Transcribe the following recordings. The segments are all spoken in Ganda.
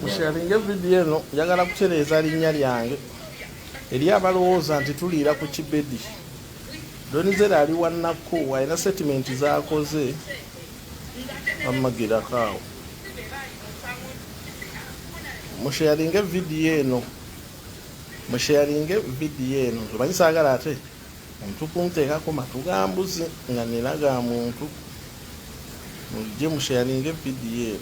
Musharinga video eno njagala kutereeza linnya lyange eri abalowooza nti tuliira ku kibedi. Donizera ali wannakku alina settlement z'akoze amagirako awo. Musharinga video eno tumanyi saagala ate omuntu kunteekako matu ga mbuzi nga nina ga muntu. Mujje musharinga video eno.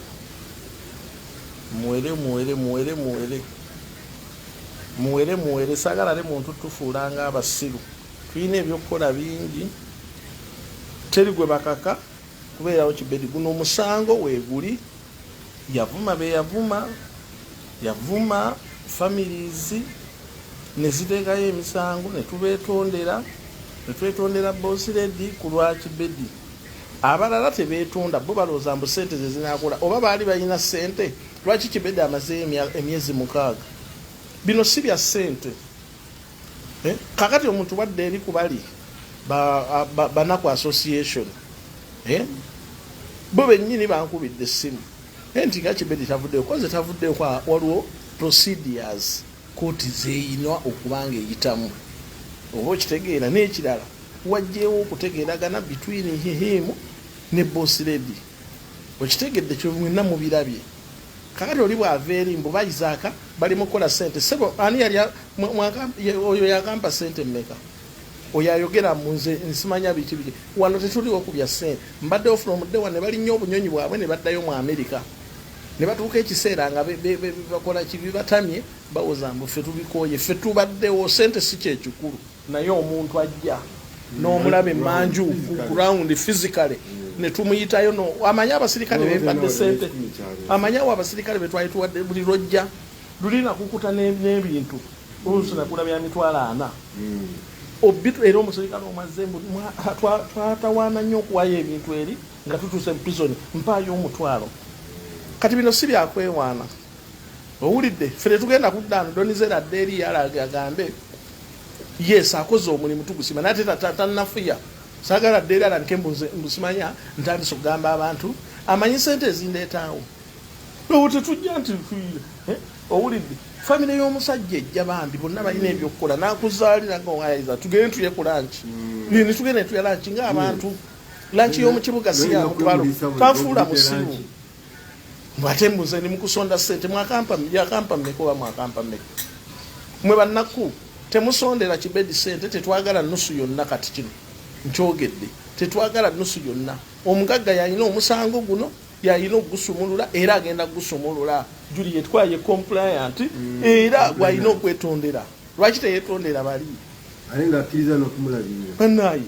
Muwere sagala ne muntu tufuulanga abasiru. Tulina ebyokukola bingi teri gwe bakaka kubeerawo kibedi. Guno omusango weeguli yavuma families ne ziteekayo emisango ne tubetondera boss lady ku lwa kibedi. Abalala tebeetonda bo balooza mbu ssente ze zinaakola oba baali balina ssente. Lwaki kibedi amaze emyezi 6? Bino si bya ssente. Kakati omuntu wadde eri kubali banaku association bo bennyini bankubidde essimu nti nga kibedi tavuddeyo koze tavuddeyo waliwo procedures kooti zeeyina okubanga eyitamu oba okitegeera. N'ekirala wajjeewo okutegeeragana between him ne boss lady. Okitegedde kyo mwenna mubirabye. Kakati oli bw'ava eri mbu bayizaaka bali mu kukola ssente. Sebo ani yali oyo yakampa ssente mmeka? Oyo ayogera mu nze nsimanya biki wano tetuliwo kubya ssente. Mbaddewo from day one ne balinnya obunyonyi bwabwe ne baddayo mu America. Ne batuuka ekiseera nga bakola kibi batamye bawoza mbu ffe tubikooye ffe tubaddewo ssente si kyekikulu naye omuntu ajja n'omulabe manju ku ground physically ne tumuyitayo no amanya abasirikale bempadde ssente. Amanyawo abasirikale betwali tuwadde buli lojja lulina kukuta n'ebintu olusuna kula bya mitwalo 4 obitu era omusirikale omaze twatawaana nnyo okuwayo ebintu eri nga tutuuse prison mpaayo omutwalo. Kati bino si byakwewaana owulidde ffe tugenda kuddaano Donizera adde eri yalaga agambe yes akoze omulimu tugusima naye tannafuya saagala dde era alandike mbusimanya ntandise okugamba abantu amanyi ssente ezindeetaawo owo tetujja nti owulidde famire y'omusajja ejja bambi bonna balina ebyokukola nakuzaalira ngaoayiza tugende tuye ku lanchi nini tugende tuya lanchi ng'abantu lanchi y'omukibuga si yamutwalo twafuula musiru ate mbuze ndi mukusonda ssente yakampa mmeka oba mwakampa mmeka mwe bannakku temusondera kibedi ssente. Tetwagala nusu yonna kati kino nkyogedde tetwagala nusu yonna. Omugagga yalina omusango guno yalina ogusumulula era agenda gusumulula. Juliet kwaye compliant era gwalina okwetondera. Lwaki teyetondera bali alenga akkiriza n'okumulabirira bannaye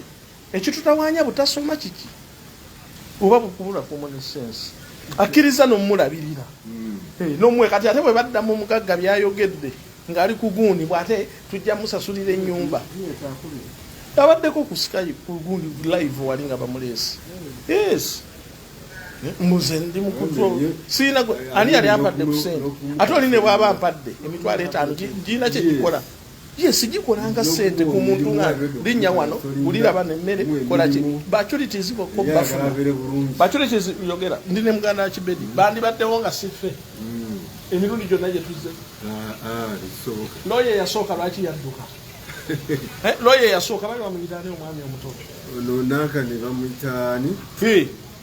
ekitutawaanya butasoma kiki oba bukubula common sense akkiriza n'omulabirira n'omwe kati ate bwe baddamu omugagga byayogedde ngali kugundi bwate tujja musasulira ennyumba abaddeko ku Skype kugundi live walinga bamulesi yes muze ndi mu control sina ani yali ampadde kusente ate oli ne bwaba ampadde emitwalo 5 gina kye gikola yes gikolanga ssente ku muntu nga linnya wano uliraba n'emmere kola ki bachurities ko bafu bachurities yogera ndi ne muganda wa kibedi bandi baddewo nga siffe emirundi gyonna gye tuzze. Loye yasooka lwaki yadduka? Loye yasooka bali bamuyitaani omwami omuto ono naka ne bamuyitaani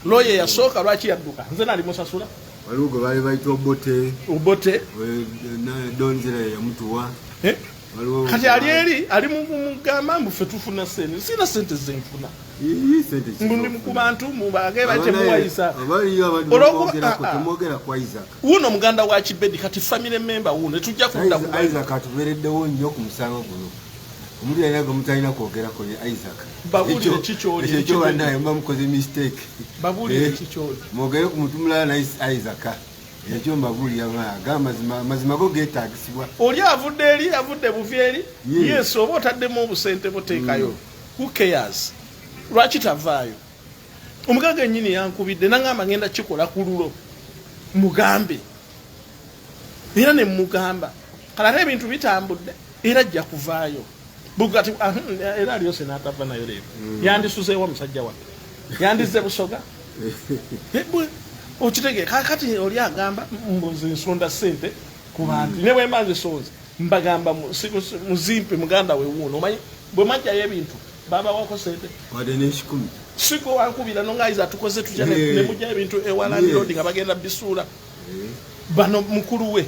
loye yasooka lwaki yadduka? Nze nali musasula waliwo gwe baali bayita obote Donzera yamutuwa kati ali eri ali mugamba mbu ffe tufuna ssente sina ssente zenfuna ndi ku bantu mubage batemuwayisa wuno muganda wa kibedi kati family member wuno tujja kudda ku Isaac atubeereddewo nnyo ku musango guno omuntu yali mutalina kwogerako ne Isaac babulire kikyoli ekyo bannaye mba mukoze mistake babulire kikyoli mwogere ku muntu mulala na Isaac ekyo mbabulira mazima go geetaagisibwa. Oli avudde eri avudde buvyeri yes oba otaddemu obusente buteekayo who cares lwaki tavaayo? Omugagga ennyini yankubidde nangamba ngenda kikola ku lulo mugambe era ne mugamba kala ebintu bitambudde era ajja kuvaayo bugati era aliyo senatava nayo leero yandisuzeewo musajja wake yandize busoga okitege kakati oli agamba mbuzi nsonda sente ku bantu ne bwe mbanze sonze mbagamba muzimpe muganda we wuno omanyi bwe majjayo ebintu baba wako sente wadde n'ekikumi siko wankubira no ngaiza tukoze tujja ne mujja ebintu ewalandi road nga bagenda bisuula bano mukulu we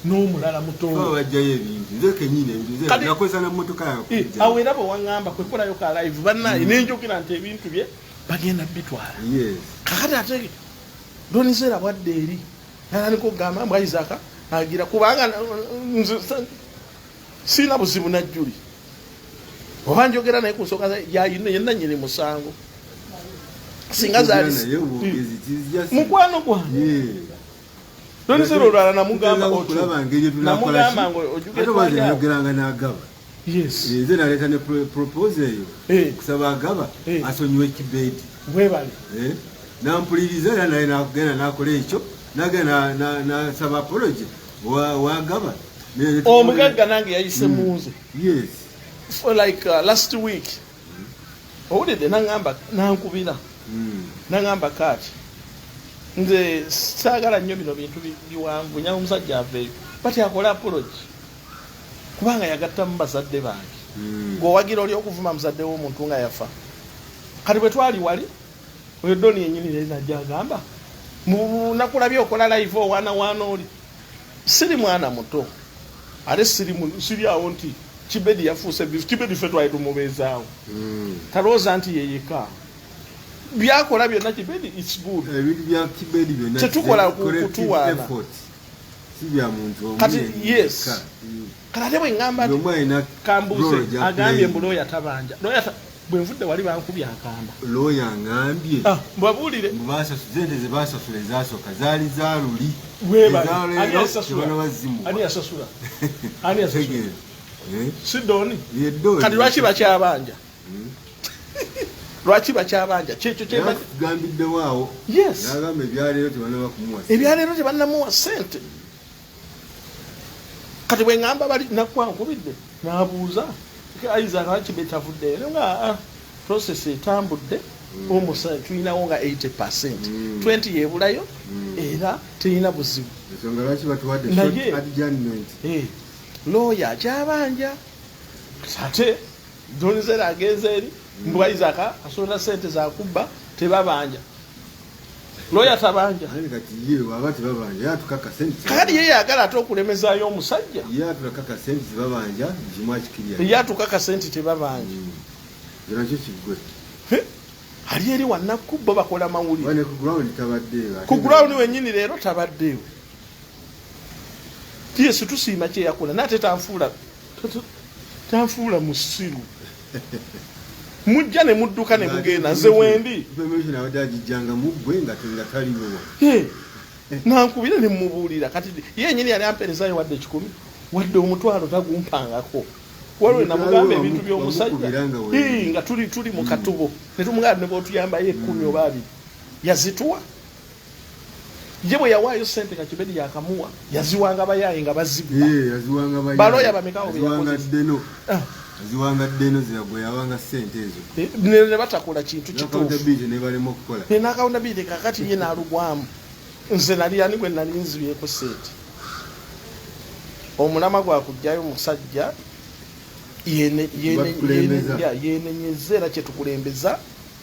n'omulala mutono bajjayo ebintu nze kenyine ebintu nakozesa na mmotoka yawe awo era bwe waŋŋamba kwekolayo ka live bannaye nenjogera nti ebintu bye bagenda bitwala kakati ate donizera bwadde eri nalaniko gamba mbw Isaac agira kubanga sina buzibu najjuli oba njogera naye ku nsonga yenna nyini musango singa zaali mukwano gwange donizera olwala namugamba ojugeranga n'agaba nze naleeta ne propose eyo kusaba agaba asonyiwe ekibedi bwebali nampuliriza era naye nagenda nakola ekyo nagenda nasaba apology wagaba omugagga nange yayise munze for like last week owulidde naŋŋamba nankubira naŋŋamba kati nze saagala nnyo bino bintu biwanvu nyama omusajja aveeyo bati akola apology kubanga yagattamu bazadde bange ng'owagira oli okuvuma muzadde w'omuntu nga yafa kati bwe twali wali oyo doni yennyini leri najja agamba nakulabye okola live owaana oli siri mwana muto ate siri awo nti kibedi yafuuse kibedi ffe twali tumubeezaawo talowooza nti yeyeka byakola byonna kibedi its good ebintu bya kibedi byonna tetukola kutuwaana kati yes kati ate bwe ŋŋamba kambuuze agambye mbu looya tabanja bwe nvudde wali bankubye akamba looya ngambye mbabuulire zente ze basasula ezasooka zaali za luli ani yasasula sidoni kati lwaki bakyabanja lwaki bakyabanja kyekyo kyegambiddewo nagamba ebyaleero tebanaba kumuwa ebyaleero tebanamuwa sente kati bwe ŋŋamba bali nakwankubidde nabuuza Isaac akibetavuddeyo nga process etambudde omusa tulinawo nga 80% 20 yebulayo era terina buzibu ensonga lwaki batuwadde short adjournment looya akyabanja ate donizera agenze eri mbwa Isaac asonda sente zakubba tebabanja looya tabanja kakati ye yagala ate okulemezaayo omusajja ye atukaka sente tebabanja ali eri wannakubbo bakola mawulire ku ground wennyini leero tabaddeewo yesu tusiima kyeyakola naate tanfuula musiru mujja ne mudduka ne mugenda nze wendi nankubira ne mubuulira kati yennyini yali amperezayo wadde 10 wadde omutwalo tagumpangako waliwe namugamba ebintu by'omusajja nga tuli mu katubo ne tumugamba ne bwotuyambayo 10 oba 2 yazituwa ye bwe yawaayo sente kakibedi yakamuwa yaziwanga bayaye nga bazibba balooya bamekawo ziwangaddeno ziragwe yawanga sente ezo ne batakola kintu kituufu n'akawunda biite kakati ye naalugwamu nze nali ani gwe nali nzibyeko sente omulama gwakujjayo musajja yenenyeza era kyetukulembeza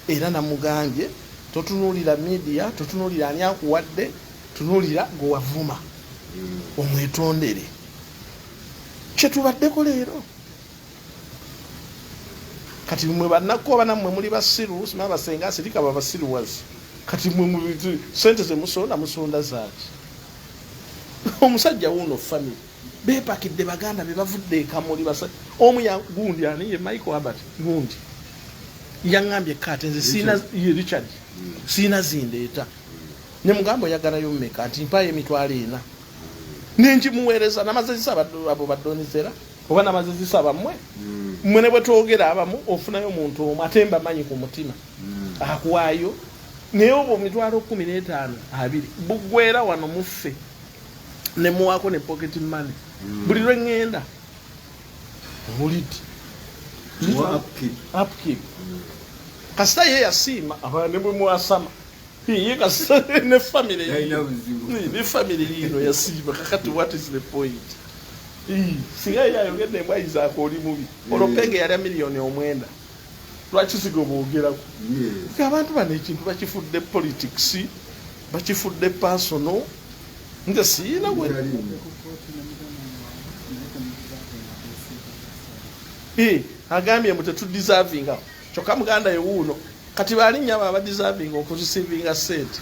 era namugambye totunuulira media totunuulira ani akuwadde tunuulira gwewavuma omwetondere kyetubaddeko leero kati mwe bannakooba nammwe muli basiru sima basenga asirika babasiruwazi kati mwe sente musonda zaaki omusajja wuno family bepakidde baganda bebavudde ekamuli basa omu gundi ani ye Michael Albert gundi yaŋŋambye kati nze siina ye Richard siina zindeeta ne mugambo oyagalayo mmeka nti mpayo emitwalo 4 nenjimuweereza namaze zisaba abo badonizera oba namaze zisaba mmwe mmwe ne bwe twogera abamu ofunayo omuntu omu ate mbamanyi ku mutima akuwaayo naye obwo mitwalo 15 2 bugwera wano muffe ne muwaako ne pocket money buli lwe ŋŋenda mulidi upkeep kasita ye yasiima ne bwe muwasama Ye kasa ne family ne family yino yasiba kakati what is the point? Singa yayogedde embwa Isaac oli mubi olopenge yali miliyoni omwenda lwaki sigobogerako abantu bano ekintu bakifudde politics bakifudde personal nze siina gwe agambye mu tetudeservinga kyokka muganda ye wuuno kati balinnya aba deservinga okureceivinga sente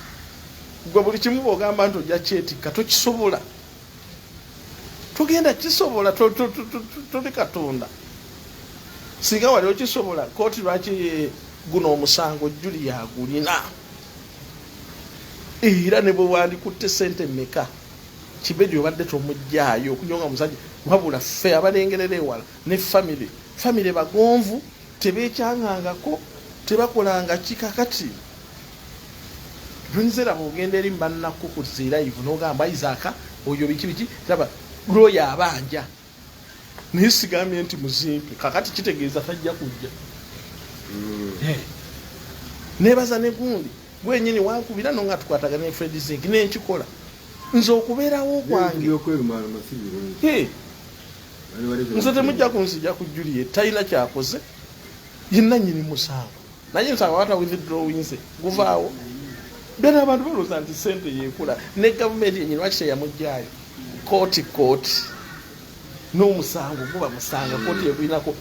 gwe buli kimu bw'ogamba nti ojja kyetikka tokisobola tugenda kisobola tuli Katonda singa wali okisobola kooti lwaki guno omusango juli yagulina era ne bwe wandikutte sente mmeka Kibedi obadde tomujjaayo okunyonga omusajja wabula ffe abalengerera ewala ne family bagonvu tebeekyangangako tebakolanga kikakati lunzera ogenda eri mbannako ku live n'ogamba Isaac oyo biki taba lawyer abanja naye sigambye nti muzimpe kakati kitegeeza tajja kujja nebaza ne gundi gwenyini wankubira nonga tukwatagana ne Fred Zink nenkikola nze okubeerawo kwange nze temujja kunsijja ku Juliet talina kyakoze yenna nyini musango naye nsanga wata withdrawing guvaawo bena abantu balooza nti sente yeekula ne gavumenti yenyini lwaki teyamujjaayo kooti n'omusango guba musanga kooti yekulinako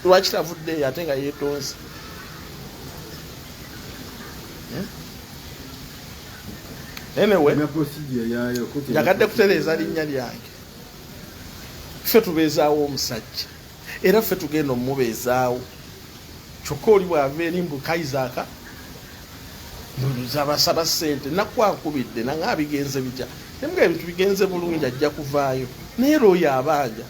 lwaki tavuddeyo ate nga yeetonze anyway njagadde kutereeza linnya lyange ffe tubeezaawo omusajja era ffe tugenda omumubeezaawo kyokka oli bw'ava erimbuka Isaac abasaba sente nakwankubidde nanga bigenze bitya emuga ebintu bigenze bulungi ajja kuvaayo naye looyo abanja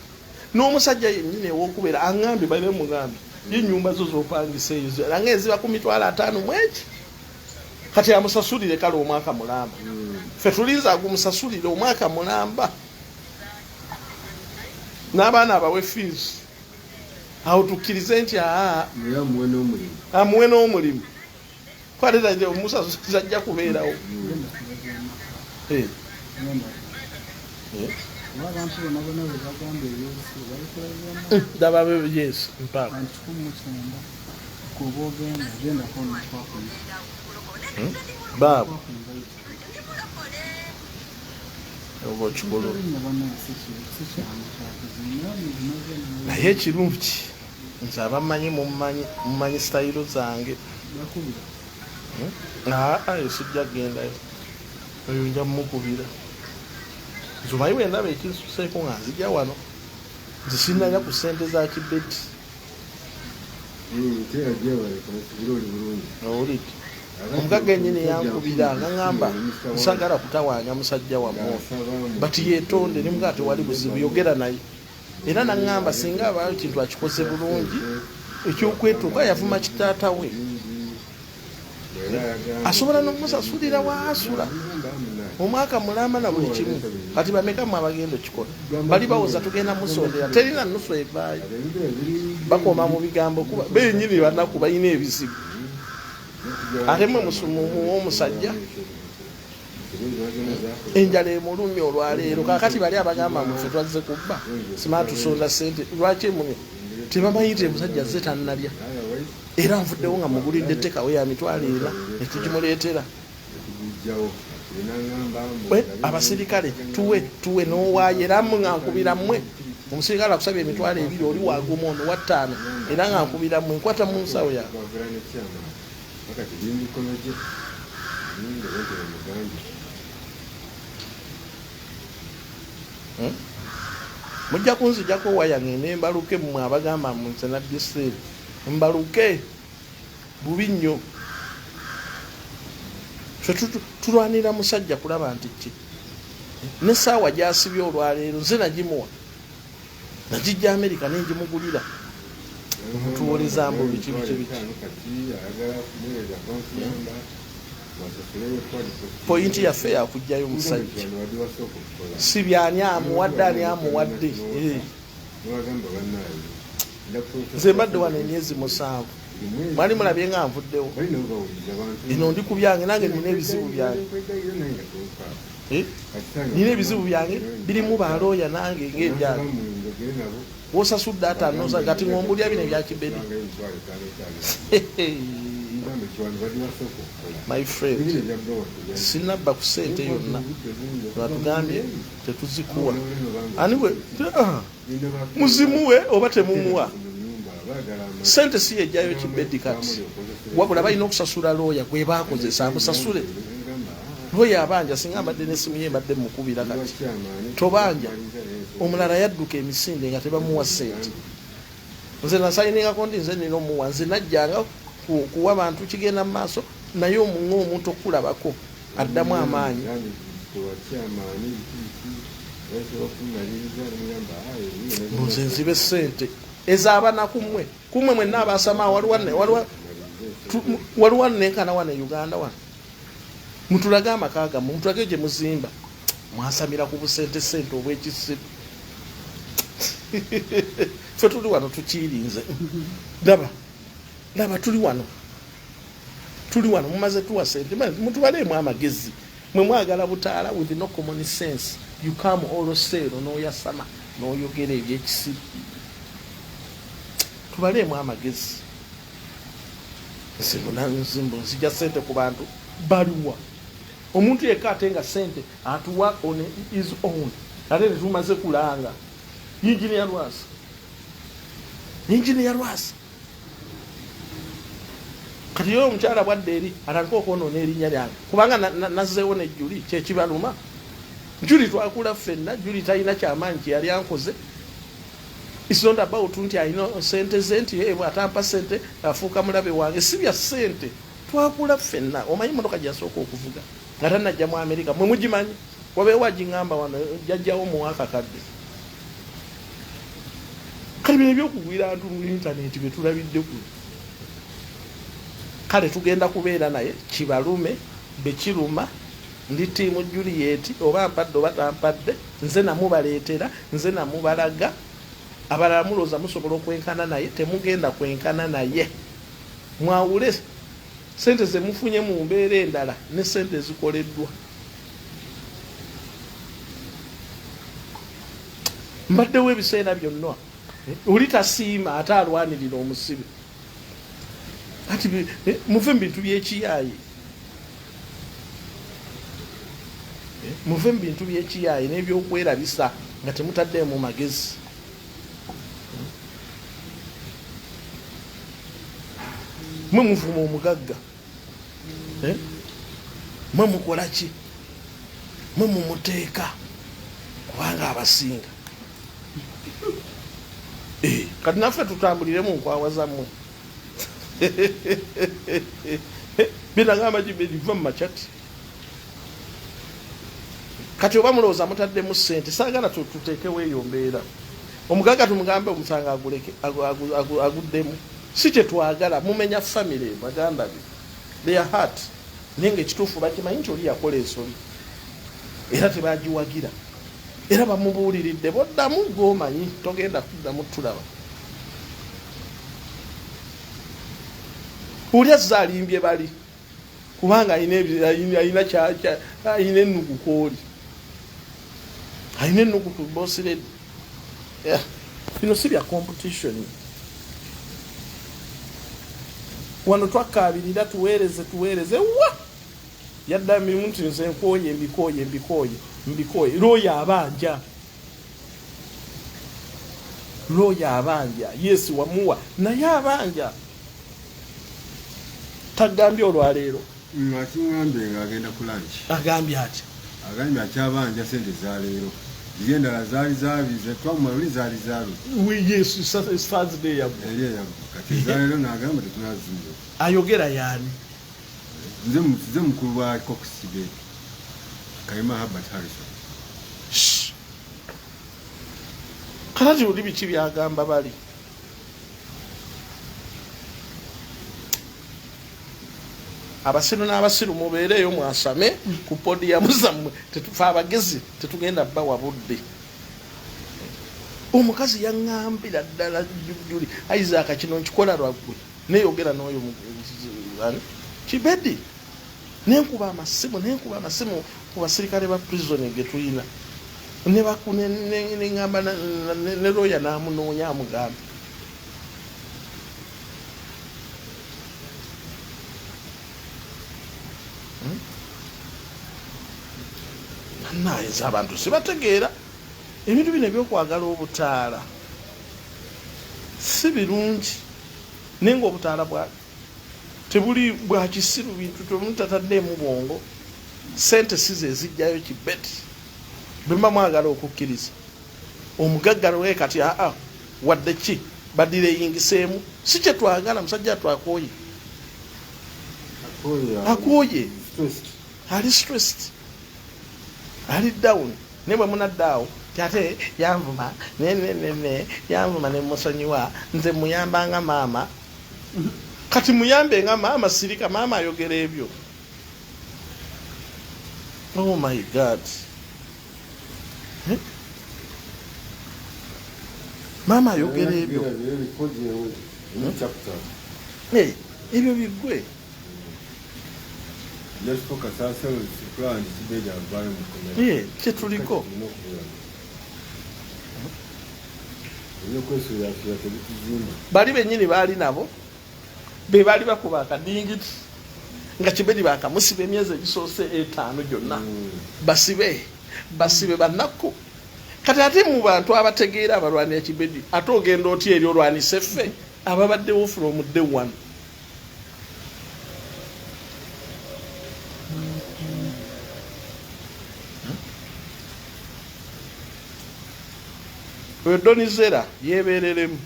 n'omusajja yennyini ew'okubeera aŋŋambye bale mugambe y'ennyumba zo z'opangisa eyo nanga eziba ku $50,000 mweki kati amusasulire kale omwaka mulamba ffe tulinza agumusasulire omwaka mulamba n'abaana abawe fees awo tukkirize nti amuwe n'omulimu kwatetaje omusasuliza ajja kubeerawo daba yes mpaka baba obo chikolo naye ekirungi nze abamanyi mumanyi style zange sijja gendayo oyo nja mukubira nzumayi wendaba ekinsuseeko nga nzija wano nze sinnaja ku ssente za Kibeti owuliki omugaga ennyini yankubira ngaŋŋamba nsagala kutawaanya musajja wammwe bati yeetonde ne mugaa tewali buzibu yogera naye era naŋŋamba singa abaayo kintu akikoze bulungi ekyokwetuuka yavuma kitaata we asobola n'okumusasulira waasula omwaka mulamba na buli kimu kati bamekamu abagenda okikola bali bawoza tugenda musondera terina nnusu evaayo bakoma mu bigambo kuba bennyini banaku balina ebizibu ate mwe w'omusajja enjala emulumya olwaleero kakati bali abagamba muffe twazze kubba simaa tusonda sente lwaki mune tebamanyi nti omusajja azze tannalya era nvuddewo nga mugulidde tekawe ya $40 netugimuleetera abasirikale tuwe n'owaayo era nga nkubira mmwe omusirikale akusabye $20 oli waguma ono wa 5 era nga nkubira mmwe nkwata mu nsawo yawe mujja kunzijjako waya ngende mbaluke mmwe abagamba mu nze naddiseri mbaluke bubi nnyo ffe tulwanira musajja kulaba nti ki n'essaawa gy'asibye olwaleero nze nagimuwa nagijja Amerika nenjimugulira omutuwoleza mbu biki pointi yaffe yakugjayo musajja si byani amuwadde ani amuwadde nze mbadde wano emyezi 7 mwali mulabye nga nvuddewo eno ndi ku byange nange nina ebizibu byange nina ebizibu byange birimu balooya nange ng'ebyange wosasudde atanoza kati ngombulya bino ebyakibedi my friend sinabba ku ssente yonna batugambye tetuzikuwa aniwe muzimuwe oba temumuwa sente si yejjayo kibedi kati wabula balina okusasula looya gwe bakozesa amusasule looya abanja singa mbadde n'essimu ye mbadde mukubira kati tobanja omulala yadduka emisinde nga tebamuwa sente nze nasayiningako ndi nze nina omuwa nze najjanga kuwa bantu kigenda mu maaso naye omuŋa omuntu okulabako addamu amaanyi nze nzibe sente ezaabana kumwe mwenna abasama waliwo nenkana wane Uganda wane mutulage amaka gammwe mutulage gye muzimba mwasamira ku busente sente obwekisibu fe tuli wano tukirinze laba tuli wano mumaze tuwa sente mutubaleemu amagezi mwe mwagala butaala with no common sense you come olosero n'oyasama n'oyogera ebyekisibu tubaleemu amagezi nzimbo nzija sente ku bantu baliwa omuntu yekka ate nga sente atuwa on his own ate tetumaze kulanga yingini ya lwasa kati yo omukyala bwadde eri atandika okwonoona erinnya lyange kubanga nazzeewo ne Juli kyekibaluma Juli twakula ffenna Juli talina kyamaanyi kyeyali ankoze it's not about nti alina sente ze nti atampa sente afuuka mulabe wange si bya sente twakula ffenna omanyi motoka gyasooka okuvuga nga tannajja mu Amerika mwe mugimanyi wabeewo agiŋŋamba wano jajjawo muwaka kadde kale bino ebyokugwira ntu mu intaneti bye tulabidde ku kale tugenda kubeera naye kibalume bekiruma ndi tiimu Juliet oba mpadde oba tampadde nze namubaleetera nze namubalaga abalala mulooza musobola okwenkana naye temugenda kwenkana naye mwawule sente ze mufunye mu mbeera endala ne sente zikoleddwa mbaddewo ebiseera byonna oli tasiima ate alwanirira omusibe ati muve mu bintu by'ekiyaayi muve mu bintu by'ekiyaayi n'ebyokwerabisa nga temutadde mu magezi mwe muvuma omugagga mwe mukola ki mwe mumuteeka kubanga abasinga kati naffe tutambulire mu nkwawa zammwe binagamba giva mu makyati kati oba mulowooza mutaddemu ssente saagala tuteekewo eyo mbeera omugagga tumugambe omusanga aguddemu si kyetwagala mumenya famire baganda be their heart naye nga ekituufu bakimanyi nti oli yakola ensobi era tebagiwagira era bamubuuliridde boddamu gwomanyi togenda kuddamu tulaba oli azza alimbye bali kubanga alina ennugu kwoli alina ennugu ku bosiredde bino si bya competition wano twakabirira tuweereze wa yadda mirimu nti nze mbikoye looya abanja yesi wamuwa naye abanja tagambye olwaleero akiŋŋambye ng'agenda ku lunch agambye atya agambye akyabanja sente zaleero ziri endala zaali zaabize twamuma luli zaali zaabi yesu Thursday yabu eri eyabu kati zaleero n'agamba tetunazimba ayogera yaani nze mukulu wa kokisibe Kayima Herbert Harrison kalati oli biki byagamba bali abasiru n'abasiru mubeereyo mwasame ku podiyamu zammwe tetufa abagezi tetugenda bawa budde omukazi yaŋŋambira ddala Juli Isaac kino nkikola lwaggwe neyogera n'oyo Kibedi nenkuba amasimu ku basirikale ba prison ge tulina neŋŋamba ne looya n'amunoonya amugamba nayinza abantu sibategeera ebintu bino ebyokwagala obutaala si birungi naye ngaobutaala tebuli bwa kisiru bintu temutataddeemu bwongo sente size ezijjayo Kibedi bemba mwagala okukkiriza omugaggalo we kati wadde ki badire eyingiseemu si kye twagala musajja twakooye akooye ali stressed ali down ne bwe munaddaawo ate yanvuma yanvuma ne musonyiwa nze muyamba nga maama kati muyambe nga maama sirika maama ayogera ebyo oh my god maama ayogera ebyo ebyo bigwe kyetuliko bali bennyini baali nabo be baali bakuba akadingiti nga Kibedi bakamusiba emyezi egisoose 5 gyonna basibe bannakku kati ate mu bantu abategeera abalwanira Kibedi ate ogenda oti eri olwanise ffe ababaddewo from day one oyo Donizera yeebereremu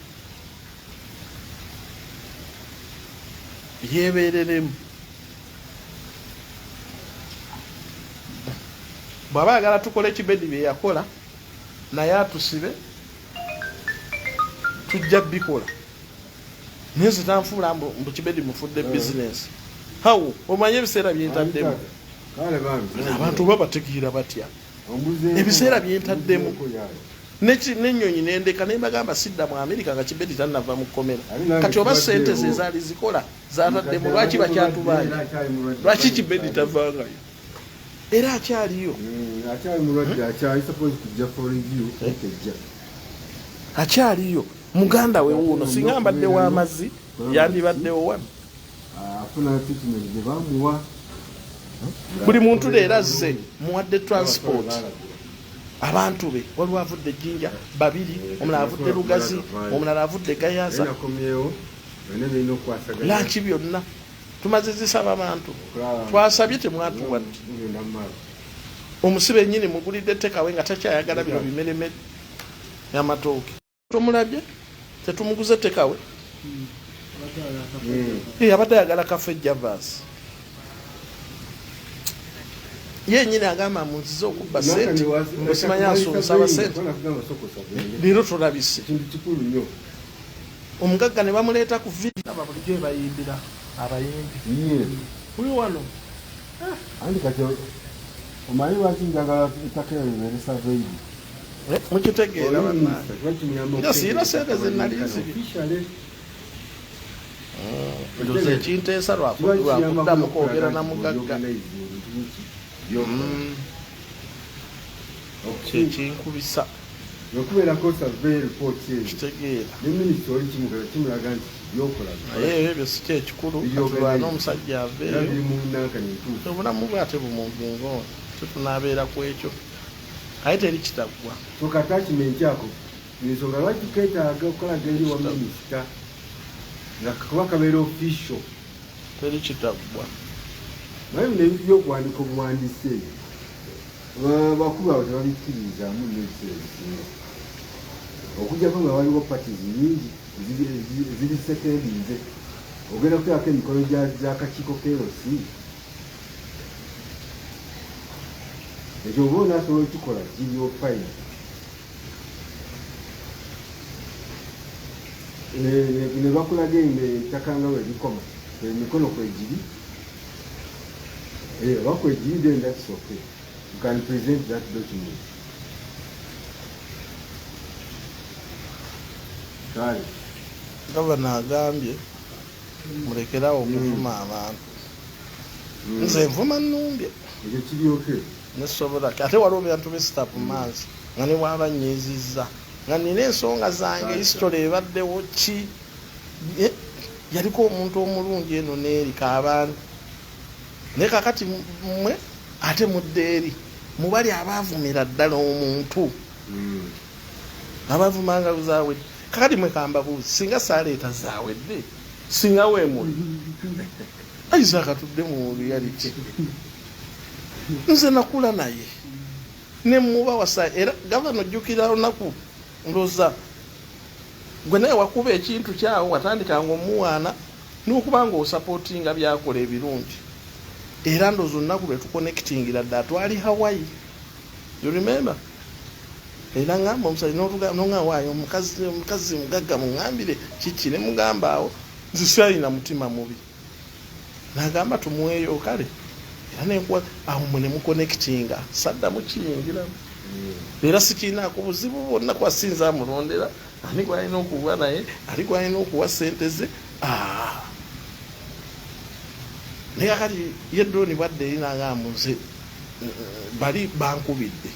bw'aba ayagala tukole Kibedi bye yakola naye atusibe tujja bikola naye zitanfuula mbu Kibedi mufudde bizinesi hawo omanye ebiseera byentaddemu abantu babategeera batya ebiseera byentaddemu n'ennyonyi nendeka nembagamba sidda mu Amerika nga Kibedi tannava mu kkomera kati oba sente ze zaali zikola zataddemu lwaki bakyatubanja lwaki Kibedi tavangayo era akyaliyo akyaliyo muganda we wuuno singa mbadde w'amazzi yandibaddewo wano buli muntu leero azze muwadde transport abantu be waliwo avudde Jinja 2 omulala avudde Lugazi omulala avudde Gayaza lanki byonna tumaze zisaba abantu twasabye temwatuwadde omusibe nnyini mugulidde tekawe nga takyayagala bino bimeremere y'amatooke tomulabye tetumuguze tekawe abadde ayagala kafe Javas yennyini agamba munzize okubba sente musimanya asuubuza abasente leero tulabise omugagga ne bamuleeta ku vidi aba bulijjo ebayimbira abayimbi uli wano andi kati omanyi lwaki njagala ettaka eryo libeere saveidi mukitegeera bannange siina sente zenalizibi ndoze ekinteesa lwakuddamu kwogera na mugagga kyekinkubisa okubeerako survey report kitegeera ne minisita oli kimulaga nti byokola naye ebyo si kyekikulu katulwana omusajja aveeyo obulamu bwate bumunvingo tetunaabeera ku ekyo aye teri kitaggwa so kati attachment ako ensonga lwaki keetaaga okukolaga eri wa minisita nga kuba kabeera official teri kitaggwa naye bino ebintu byokuwandika obuwandiisi ebyo bakulu abo tebabikkiririzaamu nebiseera ebisinga okugjako nga waliwo parties nyingi ziri sekendinze ogenda kuteerako emikono gy'akakiiko KLC ekyo oba onaasobola okikola kiriyo fine ne bakulaga ettaka nga bwe likoma emikono kwegiri oba kwegiri then that's okay. You can present that document. Gavana agambye mulekerawo okuvuma abantu nze nvuma nnumbye ekyo kiryoke nesobola ate waliwo byantu bisitapu maazi nga ne bwaba nyiizizza nga nina ensonga zange history ebaddewo ki yaliko omuntu omulungi eno neerika abantu naye kakati mmwe ate mudde eri mubali abaavumira ddala omuntu abaavumanga zaawedde kakati mwe kambabuuzi singa saaleeta zaawedde singa weemuli Isaac atudde mu reality nze nakula naye ne muba wasa era gavana ojjukira olunaku ndoza gwe naye wakuba ekintu kyawo watandikanga omuwaana n'okubanga osupportinga byakola ebirungi era ndoza olunaku lwe tuconnectingira ddala twali Hawaii you remember era ngamba omusajja n'ogamba waayo omukazi mugagga muŋŋambire kiki ne mugamba awo nze sirina mutima mubi n'agamba tumuweeyo kale era nenkuwa awo mwe ne muconnectinga saddamu kiyingiramu era sikirinaako buzibu bwonna kwasinza amulondera ani gwalina okuwa naye ali gwalina okuwa sente ze naye kakati yeddoni bwadde erinagamba nze bali bankubidde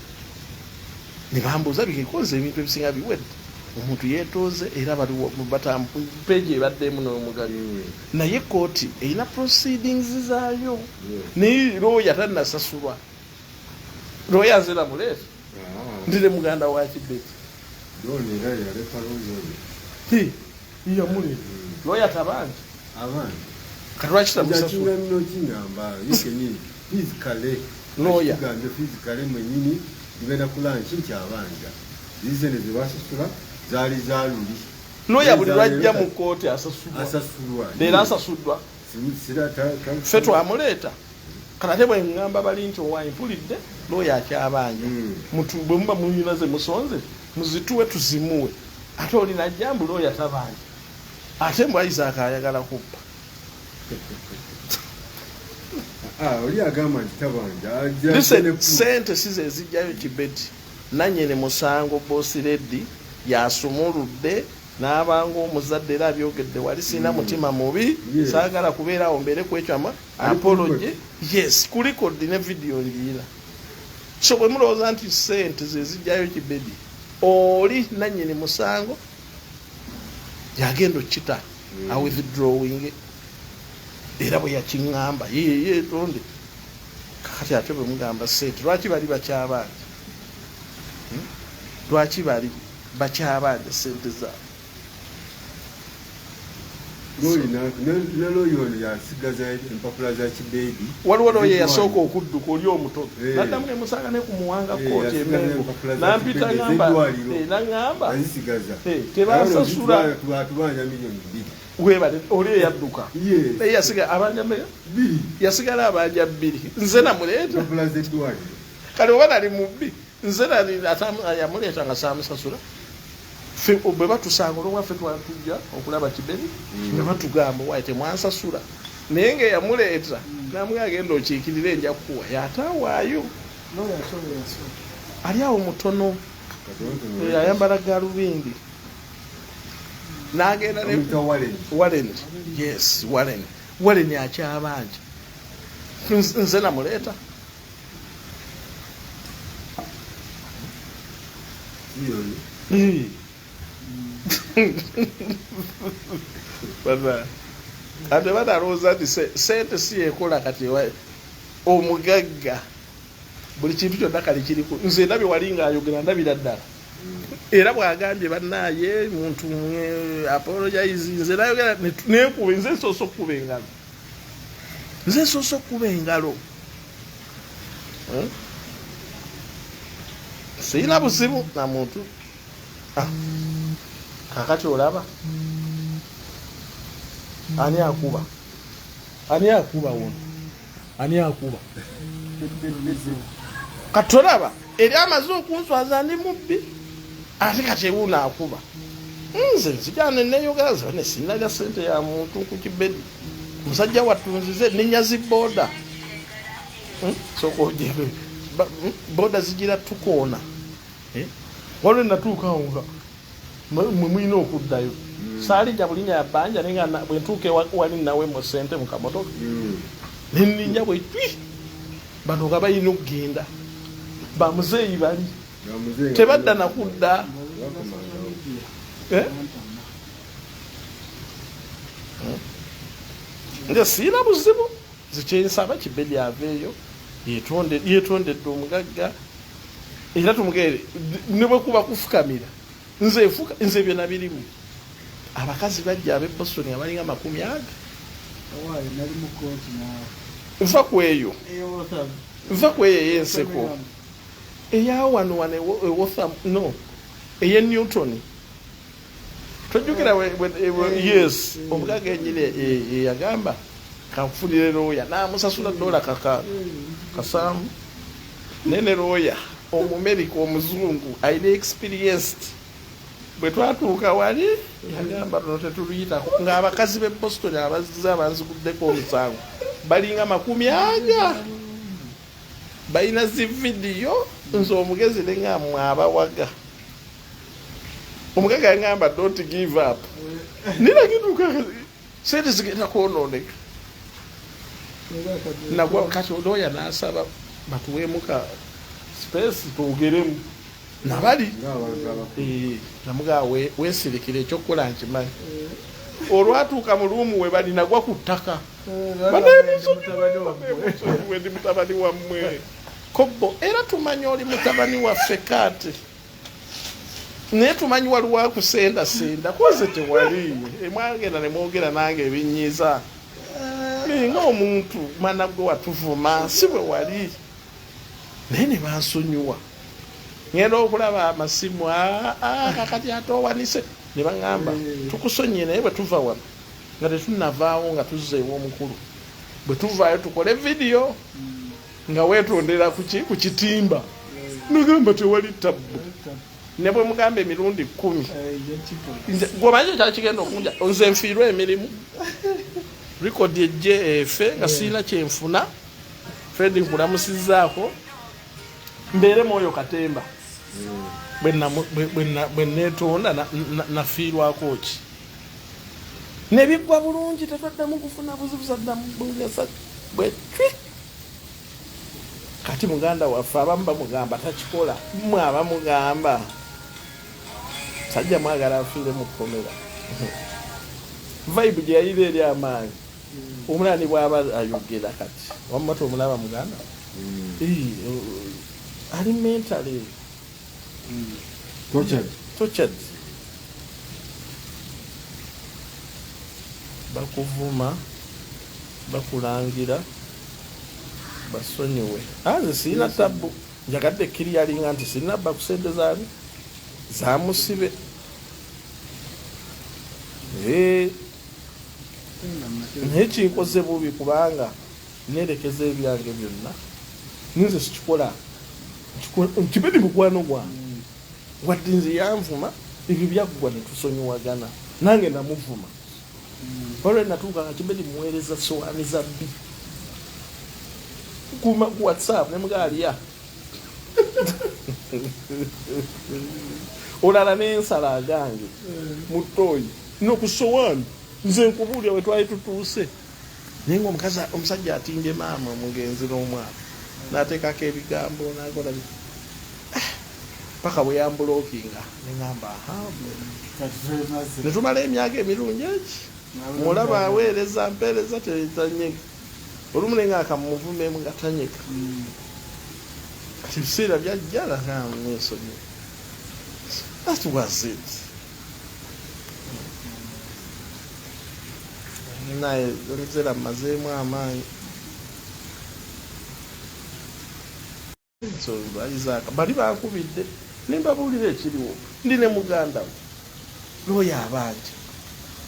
ne bambuuza bikoze ebintu ebisinga biwedde omuntu yeetooze era peegi ebaddemu n'omugali naye kooti erina proceedings zaayo naye looya tannasasulwa looya nzera muleeta ndire muganda wa Kibeti yamuleeta looya tabangi katwakitamusasula looya mwenyini tugenda kulanki nkyabanja zizene zebasasula zaali zaluli looya buli lwajja mu kooti asasulwa leero asasuddwa ffe twamuleeta kanate bwe ŋŋamba bali nti owayimpulidde looya akyabanja bwe muba muyina ze musonze muzituwe tuzimuwe ate olina jambu looya tabanja ate mbw Isaac ayagala kuppa oli agamba nti tabanja sente size ezijjayo Kibeti nanyene musango Boss Lady yasumuludde n'abanga omuzadde era abyogedde wali sina mutima mubi saagala kubeerawo mbeere kwekyo apology yes kuliko ne video ngiina so bwe mulowooza nti sente zezijjayo Kibeti oli nanyene musango yagenda okita awithdrawing era bwe yakiŋŋamba ye tonde kakati ate bwe mugamba sente lwaki bali bakyabanja lwaki bali bakyabanja sente zaabwe nalooyo ono yasigaza empapula za Kibedi waliwo looyo yasooka okudduka oli omuto naddamu nemusanga ne kumuwanga kooti emengo nampita naŋŋamba tebansasula tubanja milioni 2 webale oli eyadduka yasiga abanja yasigala abanja 2 nze namuleeta kale oba nali mubbi nze yamuleeta nga saamusasula ffe bwe batusanga olwaffe twatujja okulaba Kibedi ne batugamba waayi temwansasula naye ngaeyamuleeta namwe agenda okiikirira enja kukuwa yatawaayo ali awo mutono ayambala galubindi n'agenda Warren yes Warren akyabanja nze namuleeta ate batalowooza nti sente si yekola kati omugagga buli kintu kyonna kali kiriku nze ndabye wali ngaayogera ndabira ddala era bwagambye bannaaye muntu apologize nze nayogera nekuba nze nsoosa okukuba engalo sirina buzibu na muntu kakati olaba ani akuba wono ani akuba katolaba eri amaze okunswaza ndi mubbi ate kati ewuuna akuba nze nzijana neyogera zone sinalya sente ya muntu ku Kibedi musajja watunzize ninyazi boda sokojebe boda zigira tukoona waliwo natuuka awo nga mwe mulina okuddayo Saalijja bulinya yabanja naye nga bwe ntuuka wali nawe mu ssente mu kamotoka ne nninnya bwe twi bano nga balina okugenda bamuzeeyi bali tebadda nakudda nze siina buzibu zikyensaba Kibedi aveeyo yetondedde omugagga era tumugere ne bwe kuba kufukamira nze byonna birimu abakazi bajja ab'e Boston abalinga 100 nva ku eyo ey'enseko eya wano ewotham no eye Newton tojjukira yes omugagga enyini yagamba kanfunire looya n'amusasula $1 kasaamu nene looya omumerika omuzungu ayina experienced bwe twatuuka wali yagamba tuno tetuluyitako ng'abakazi b'e Boston abazze abanziguddeko omusango balinga 40 balina zividiyo nze omugezi nengamwe abawaga omugagga yagamba don't give up niragituuka sente zigenda kwonooneka nagwa kati looya n'asaba batuweemuka space twogeremu nabali namugaa weesirikira ekyokukola nkimanyi olwatuuka mu luumu we bali nagwa ku ttaka ndi mutabani wammwe kobbo era tumanyi oli mutabani waffe kaati naye tumanyi waliwo akusendasenda koze tewali emwagenda ne mwogera nange ebinyiza nga omuntu mwana gwe watuvuma si bwe wali naye ne bansonyiwa ngenda okulaba amasimu kakati ate owanise ne baŋŋamba tukusonyiye naye bwe tuva wano nga tetunavaawo nga tuzzeewo omukulu bwe tuvaayo tukole vidiyo nga weetondera ku kitimba nagamba tewali tabbu ne bwe mugamba emirundi 10 gwomanyi kyali kigenda okunja nze nfiirwa emirimu rekodi ejje efe nga siina kyenfuna Fred nkulamusizzaako mbeere mwoyo katemba bwe neetonda nafiirwako ki nebiggwa bulungi tetwaddamu kufuna buzibu saddamu bugesa bwe twi kati muganda waffe abamu bamugamba takikola mmwe abamugamba sajja mwagala afiire mu kkomera vibe gye yayira eri amaanyi omulani bw'aba ayogera kati wamumata omulaba muganda ali mentally tortured bakuvuma bakulangira basonyiwe nze sirina tabbu njagadde kiriyalinga nti sirina bba ku sente zaani zamusibe naye kinkoze bubi kubanga nerekeza ebyange byonna ninze sikikola Kibedi mukwano gwange wadde nze yanvuma ebyo byaggwa ne tusonyiwagana nange namuvuma olwo natuuka nga Kibedi muweereza sowaani za bbi ku WhatsApp ne mugaaliya olala n'ensala agange mutoyi nokusowaani nze nkubuulya we twali tutuuse naye nga omusajja atimbye maama omugenzi n'omwana n'ateekako ebigambo nakola paka bwe yambulookinga neŋŋamba ne tumala emyaka emirungi eki mulaba aweereza mpeereza tetanyega olumu nenga akamuvumemu nga tanyega kati ebiseera byajjala nesonyi that was it naye ebiseera mmazeemu amaanyi bali bankubidde nembabuulira ekiriwo ndi ne muganda we looya abanja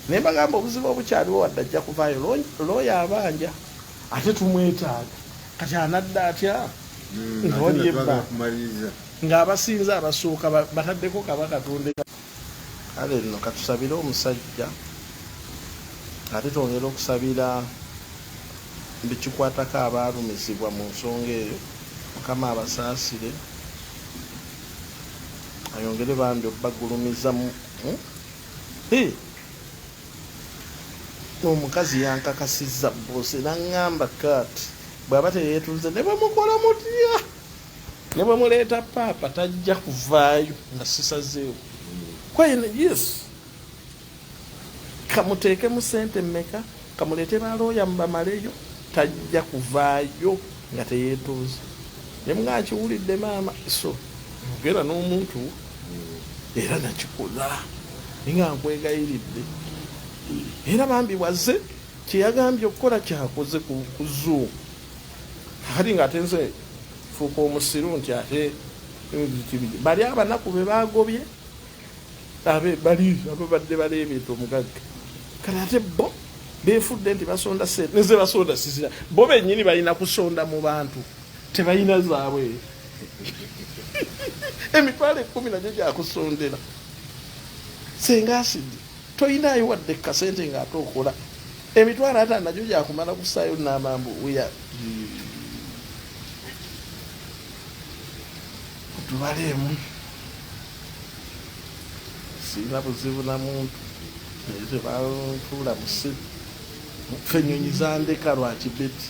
naye mbagamba obuzibu obukyaliwo wadde ajja kuvaayo looya abanja ate tumwetaaga kati anadda atya nga wali ebba ng'abasinze abasooka bataddeko kaba katonde kale nno katusabire omusajja ate twongera okusabira bikikwatako abaalumizibwa mu nsonga eyo Mukama abasaasire ayongere bambi obbagulumiza omukazi yankakasizza bose naŋŋamba kati bw'aba teyeetuze ne bwemukola mutya ne bwemuleeta paapa tajja kuvaayo nga sisazeewo kwene yes kamuteekemu sente mmeka kamuleete balooya mubamaleyo tajja kuvaayo nga teyeetuuze ne mga kiwulidde maama so ogera n'omuntu era nakikola nga nkwegayiridde era bambi wazze kyeyagambye okukola kyakoze ku Zoom kati ng'ate nze fuuka omusiru nti ate bali abanaku be bagobye bali ababadde baleebeeta omugagga kati ate bo beefudde nti basonda sente neze basonda sizira bo bennyini balina kusonda mu bantu tebalina zaabwe emitwalo 10 nagyo gyakusondera senga asidi toyinaayo wadde kasente ng'ate okola emitwalo 5 nagyo gyakumala kusaayo n'amambu uya tubaleemu sirina buzibu na muntu naye tebantuula musi fe ennyonyi zandeka lwa kibeti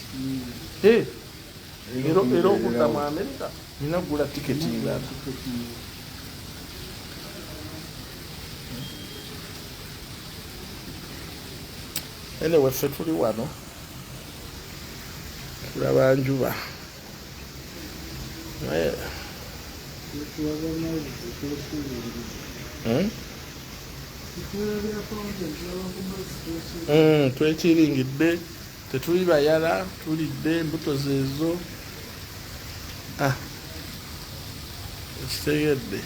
era okudda mu Amerika nina kugula tiketi ngala anyway ffe tuli wano tulaba njuba twekiringidde tetuli bayala tulidde embuto zeezo ekitegedde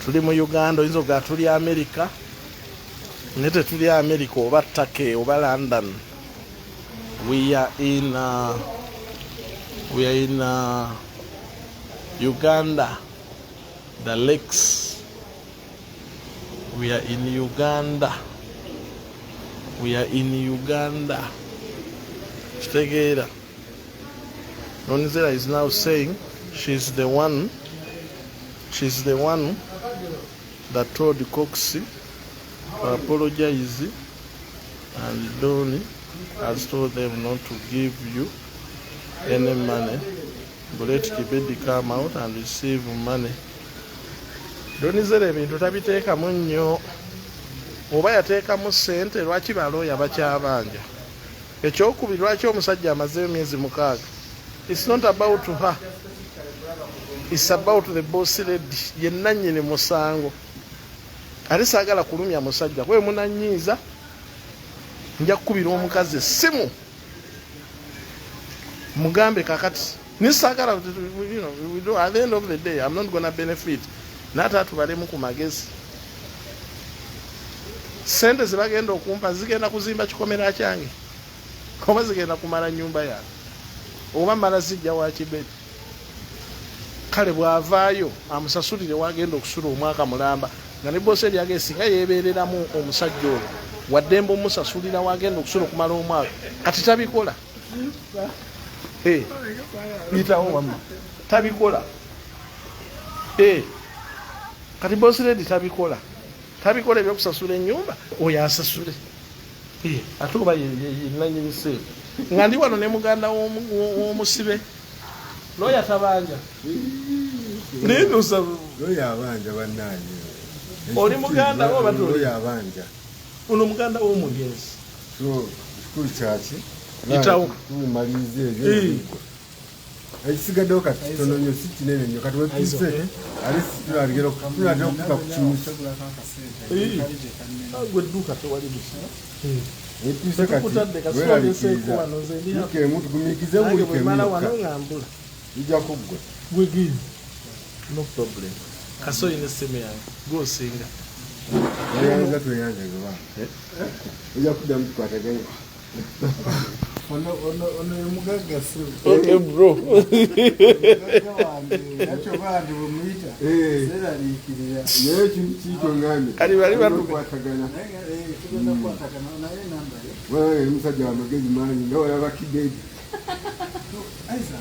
tuli mu Uganda oyinza ogaa tuli America ne tetuli America oba Turkey oba London. We are in Uganda, the lakes. We are in Uganda. Stegera Nonizera is now saying she's the one that told Coxie to apologize, and Donny has told them not to give you any money, but let Kibedi come out and receive money. Donizera ebintu tabiteekamu nnyo, oba yateekamu ssente lwaki balooya bakyabanja. Ekyokubiri lwaki omusajja amazeyo emyezi 6. It's not about her. It's about the boss lady. Yenna nnyini musango. Ali saagala kulumya musajja. Kwe munanyiiza nja kukubira omukazi essimu. Mugambe kakati. Nisaagala, at the end of the day, I'm not going to benefit. Nata tubalemu ku magezi. Sente zibagenda okumpa zigenda kuzimba kikomera kyange. Oba zigenda kumala nyumba yange. Oba mala zijja wa Kibedi. Kale bw'avaayo amusasulire wagenda okusula omwaka mulamba nga ne bosi eri agesinga yeebeereramu omusajja oyo waddembe omusasulira wagenda okusula okumala omwaka kati tabikola. Bitawo wamma tabikola. Kati bosi ledi tabikola ebyokusasula ennyumba oyo asasule. Ate oba yenanyini nga ndi wano ne muganda w'omusibe looya tabanja looya abanja bannange oli muganda wo looya abanja ono muganda w'omugenzi so kikulu kyaki itawo tumaliriza ebyo ekisigaddewo kati kitono nnyo si kinene nnyo kati wetuse ali tulatera okutuka ku kimu gwe dduuka tewali busa etuse kati weraliikiriza lukemu tugumiikize buli kemuka ijja kuggwa gwegini no problem kasoyina essimu yange gwosinga Oyanza toyanza gaba. Ojja kuddamu tukwataganye. Ono emugagga si. Okay bro. Nakyo bandi bwemuyita. Seraliikirira. Naye ekintu kiito ngambye. Kali bali tukwatagana. Tugenda kukwatagana naye namba ye. Wewe musajja wa magezi mangi nga olaba kideedi. Aiza.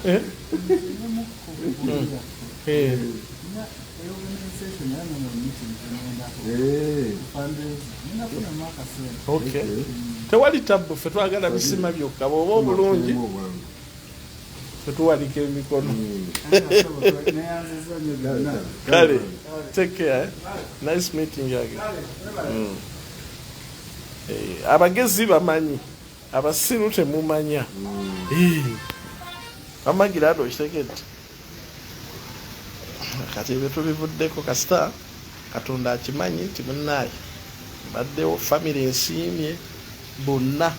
Okay. Tewali tabu ffe twagala bisima byokka bw'oba obulungi ffe tuwalika emikono. Kale, take care. Nice meeting you again. Abagezi bamanyi, abasiru temumanya. Bamagira ado kitegedde. Kati ebyo tubivuddeko kasita Katonda akimanyi nti munnaaye baddewo famire ensiimye bonna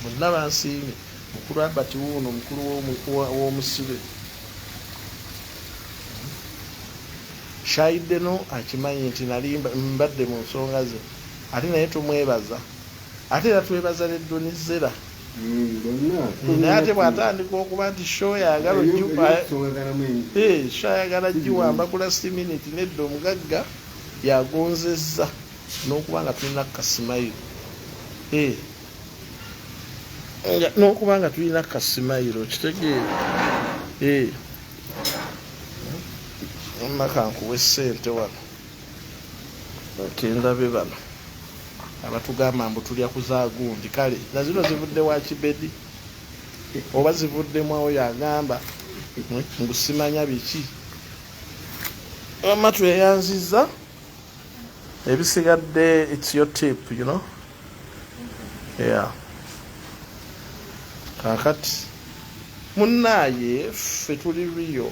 bonna bansiimye mukulu Albert wuuno mukulu w'omusibe Shaideno akimanyi nti nali mbadde mu nsonga ze ate naye tumwebaza ate era twebaza ne Donizera naye ate bw'atandika okuba nti show yagala giwamba ku last minute nedda omugagga yagonzezza n'okuba nga tulina Kasimayiro n'okuba nga tulina Kasimayiro kitegeere maka nkuwe ssente wano kendabe bano abatugamba mbu tulya kuzaagundi kale nazino zivudde wa Kibedi oba zivuddemu awo yagamba mbu simanya biki ama tweyanziza ebisigadde it's your tip you know yeah kakati munnaaye ffe tuli riyo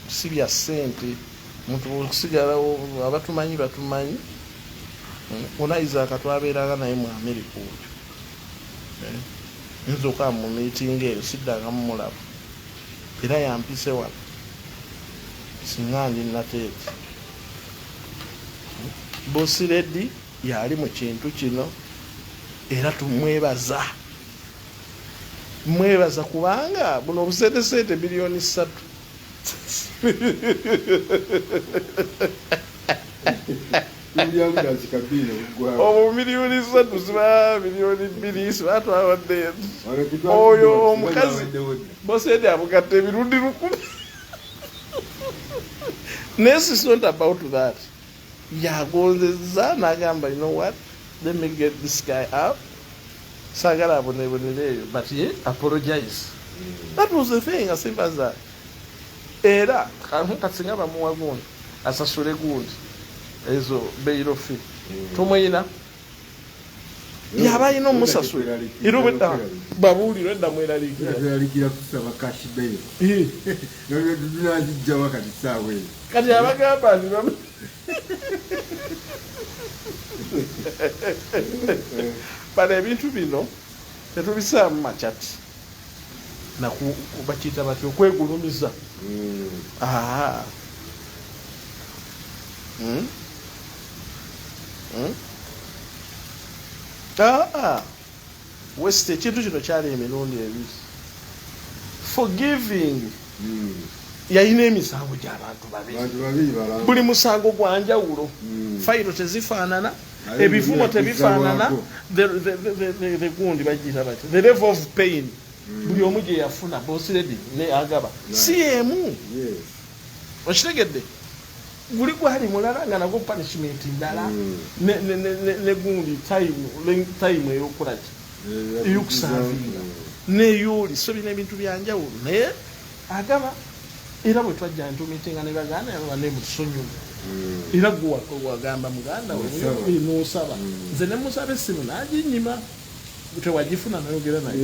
si bya ssente muntu okusigalawo abatumanyi batumanyi Unaiza akatwabeeranga naye mu America oyo nzo okaa mu meeting eyo siddanga mumulaba era yampise wano singa ndi nateeti Boss Lady yali mu kintu kino era tumwebaza kubanga buno obusente bilioni 3 obu milioni 3 ziba milioni 2 ziba twawadde oyo omukazi Boss Lady amugatta emirundi 10. This is not about that. Yagonzeza n'agamba, you know what, let me get this guy out. Sagala abonebonere, but he apologize. That was the thing, as simple as that. Era kasinga bamuwa gundi asasule gundi ezo beiro fi tumuyina yaba ino omusasule irubeta babuliro edda mweralikira kusaba cash bail nabyo tunajijja wakati sawe kati abagamba ndi bana ebintu bino tetubisaamu machati bakiyita batyo okwegulumiza. West ekintu kino kyali emirundi ebiri. Forgiving yalina emisango gy'abantu babiri, buli musango gwa njawulo, fayiro tezifaanana, ebivumo tebifaanana, the gundi bagiyita batyo, the level of pain buli omu gye yafuna Boss Lady ne agaba si emu. Okitegedde guli gwali mulala nga nagwo punishment ndala ne gundi time eyokulaki eyokusavinga neyoli so bina ebintu byanjawulo naye agaba era bwe twajja ntumitinga ne baganda ne mutusonyiwa era gwe wagamba muganda we n'osaba nze ne musaba essimu n'aginyima tewagifuna nayogera naye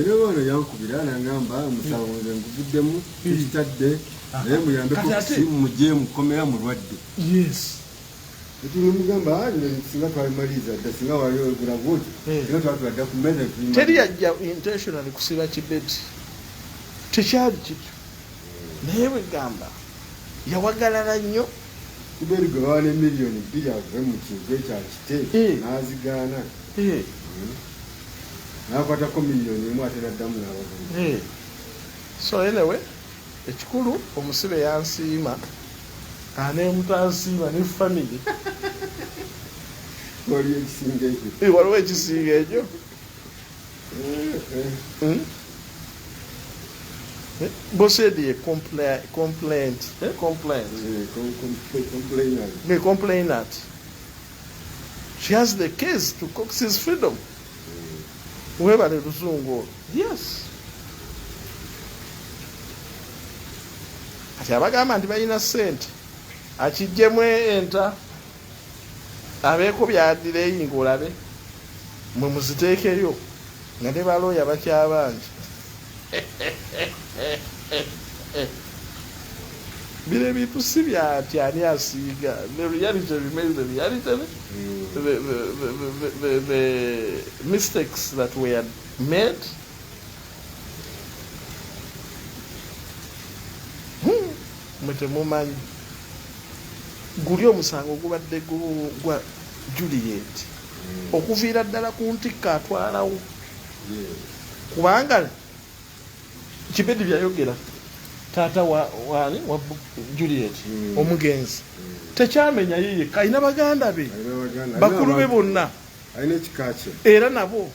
era wano yankubira nagamba musawo nze nguvuddemu ekitadde naye muyambeko kusimu mujje mukomera mulwadde. Tulimugamba singa twalimaliza dda singa waliogera buti era twatwadda ku mmeza teri yajja intentionally kusiba Kibedi, tekyali kityo naye bwe gamba yawagalala nnyo Kiberi gawane milioni 2 ave mu kintu ekyakite n'azigaana n'akwatako milioni 1 ate n'addamu n'abavubi. So anyway ekikulu omusibe yansiima anemutansiima ne family waliwo ekisinga ekyo. waliwo ekisinga ekyo. Bossedi complainant. She has the case to Cox's freedom. Whoever the Luzungu. Yes. Ati abagamba nti balina ssente akijjemu enta abeeko byaddireyi ng'olabe mwe muziteekeyo nga ne balooya bakyabangi. Bile bintu si byati ani asiiga. The reality remains the reality. The mistakes that were made mutemumanyi guli omusango gubadde gwa Juliet okuviira ddala ku ntikka atwalawo kubanga Kibedi byayogera taata wa Juliet omugenzi tekyamenya yeye alina baganda be bakulu be bonna alina ekikakye era nabo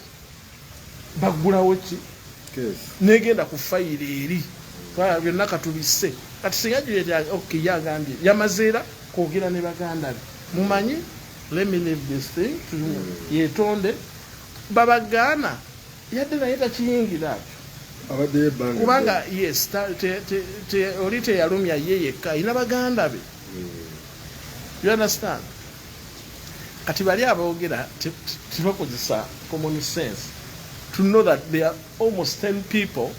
bagulawo ki negenda ku fayiro eri byonna katubise kati singa Juliet okay yagambye yamazeera kwogera ne baganda be mumanyi let me leave this thing to yetonde babagana yadde naye takiyingira kubanga yes oli teyalumya ye yekka alina baganda be. You understand? Kati bali aboogera tebakozesa common sense to know that there are almost 10 people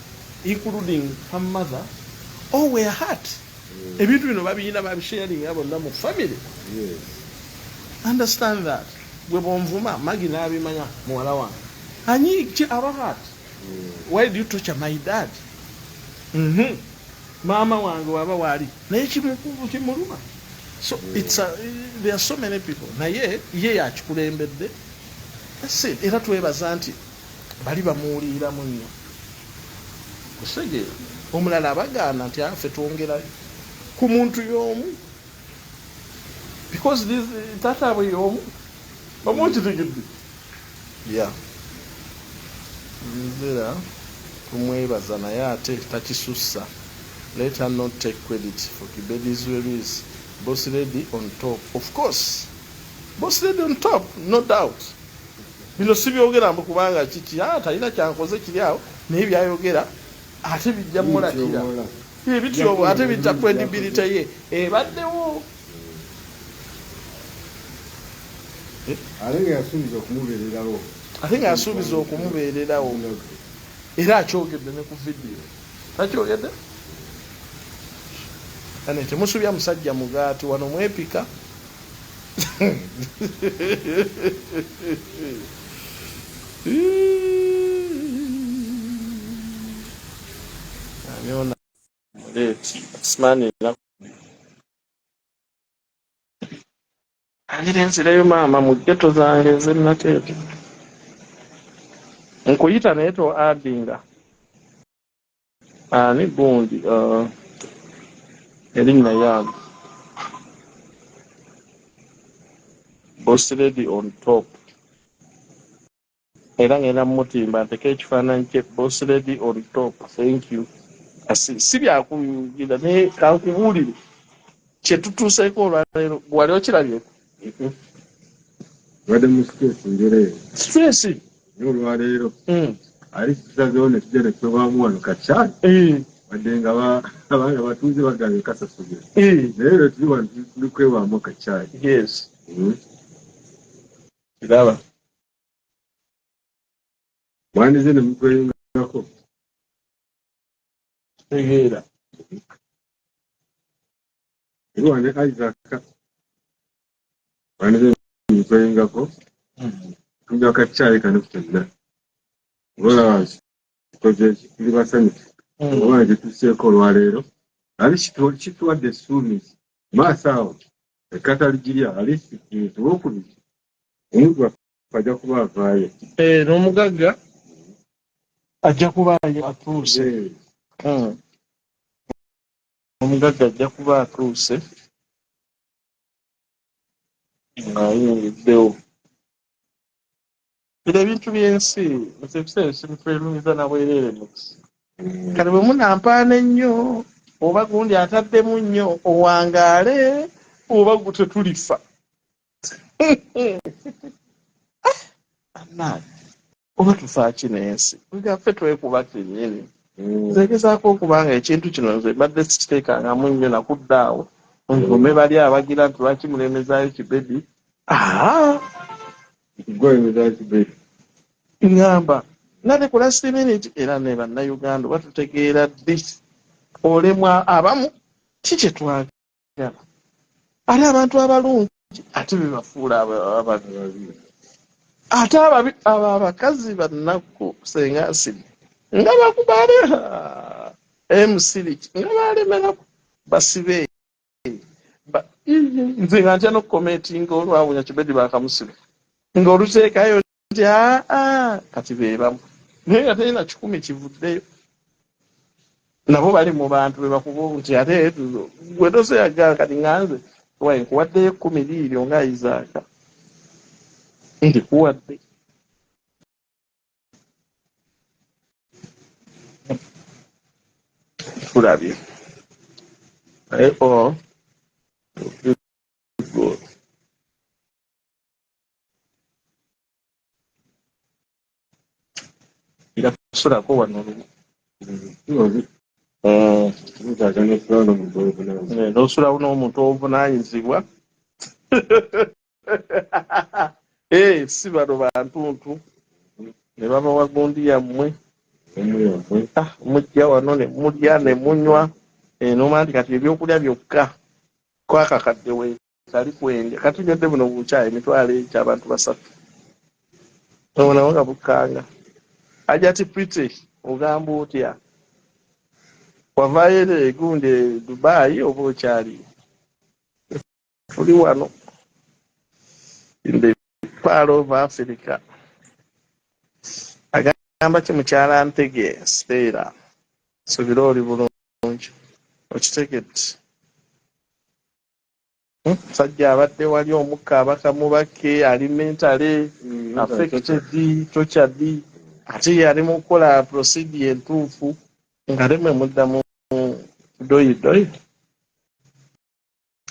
including her mother all were hurt. Ebintu bino babiyina babisharing abonna mu family. Understand that. Gwe bonvuma magi n'abimanya muwala wange anyi ki aba hurt. Why do you torture my dad? Mama wange waba wali naye kimuluma. So it's there are so many people naye ye yakikulembedde. That's it. Era twebaza nti bali bamuwulira munnyo kusegera omulala abagaana nti afe twongerayo ku muntu y'omu because this taata abwe y'omu bamukitegedde nzera kumwebaza naye ate takisussa. Let her not take credit for Kibedi's worries. Boss Lady on top, of course. Boss Lady on top, no doubt. Bino si byogera mbu kubanga kiki talina kyankoze kiri awo naye byayogera ate bijja mulakira bityo ate bijja credibility ye ebaddewo. Ate yasuubiza okumubeererawo era akyogedde ne ku vidiyo takyogedde ane temusubya musajja mugaati wano mwepika. Aniona smani na angirenzireyo maama mu ghetto zange zennateeka nkuyita naye to adinga ani gundi erinnya yange Boss Lady on top era ngenda mutimba nteka ekifaananyi kye Boss Lady on top. Thank you. Si byakugira naye kankubuulire kyetutuuseeko olwaleero wali okirabyeko wadde mu stress olwaleero ali kitazeewo ne tujja ne twebwamu wano kakyali wadde nga abanga batuuze bagala ekasasugera naye lero tuli wano tuli kwewaamu kakyali. Yes. Kiraba mwandize ne mutweyungako tegeera wane Isaac mwandize ne mutweyungako tujja kakyali kano kutenda olaba koze kiri basanyufu oba gye tuseeko olwaleero ali kituwadde essuubizi maaso awo Ekatali giri ali okubiri omuntu ajja kuba avaayo. N'omugagga ajja kuba atuuse. Omugagga ajja kuba atuuse ng'ayingiddewo. Bino ebintu by'ensi ebiseera ebisinga twerumiza na bwereere mukusi. Kale bwe munampaana ennyo oba gundi ataddemu nnyo owangaale oba gu tetulifa. Oba tufa ki n'ensi ngaffe twekuba kennyini. Nze gezaako okubanga ekintu kino nze mbadde sikiteekangamu nnyo nakuddaawo nkume bali abagira nti lwaki mulemezaayo Kibedi. Ngamba nate ku last minute era ne bannayuganda batutegeera ddi olemwa abamu ki kye twagala ate abantu abalungi ate bebafuula ababi ate ababi abo abakazi bannaku senga asidi nga bakubaale emusiriki nga balemera basibe nze nga ntya n'okukomentinga olwawunya Kibedi bakamusiba nga oluteekayo nti kati beebamu naye nga terina 10 kivuddeyo nabo bali mu bantu bebakuba nti ate gwe toseyagaa kati nganze waye nkuwaddeyo 10 liiryo nga Isaaka ndi kuwadde tulabye irakusulako wano nosulawo n'omuntu obuvunaanyizibwa si bano bantuntu ne babawa gundi yammwe mujja wano ne mulya ne munywa nomala nti kati ebyokulya byokka kwakakadde we kali kwendya kati nywedde buno bukyayi emitwalo abantu 3 obonawo nga bukkanga ajja ti Priti ogamba otya wavaayo egundi Dubai oba okyali tuli wano in the part of Africa. Agamba ki mukyala Ntege Stella sobira oli bulungi okitegedde sajja abadde wali omukka abakamubake ali mentally affected tokyaddi ate yali mu kukola procedure entuufu nga temwe muddamu doyidoyi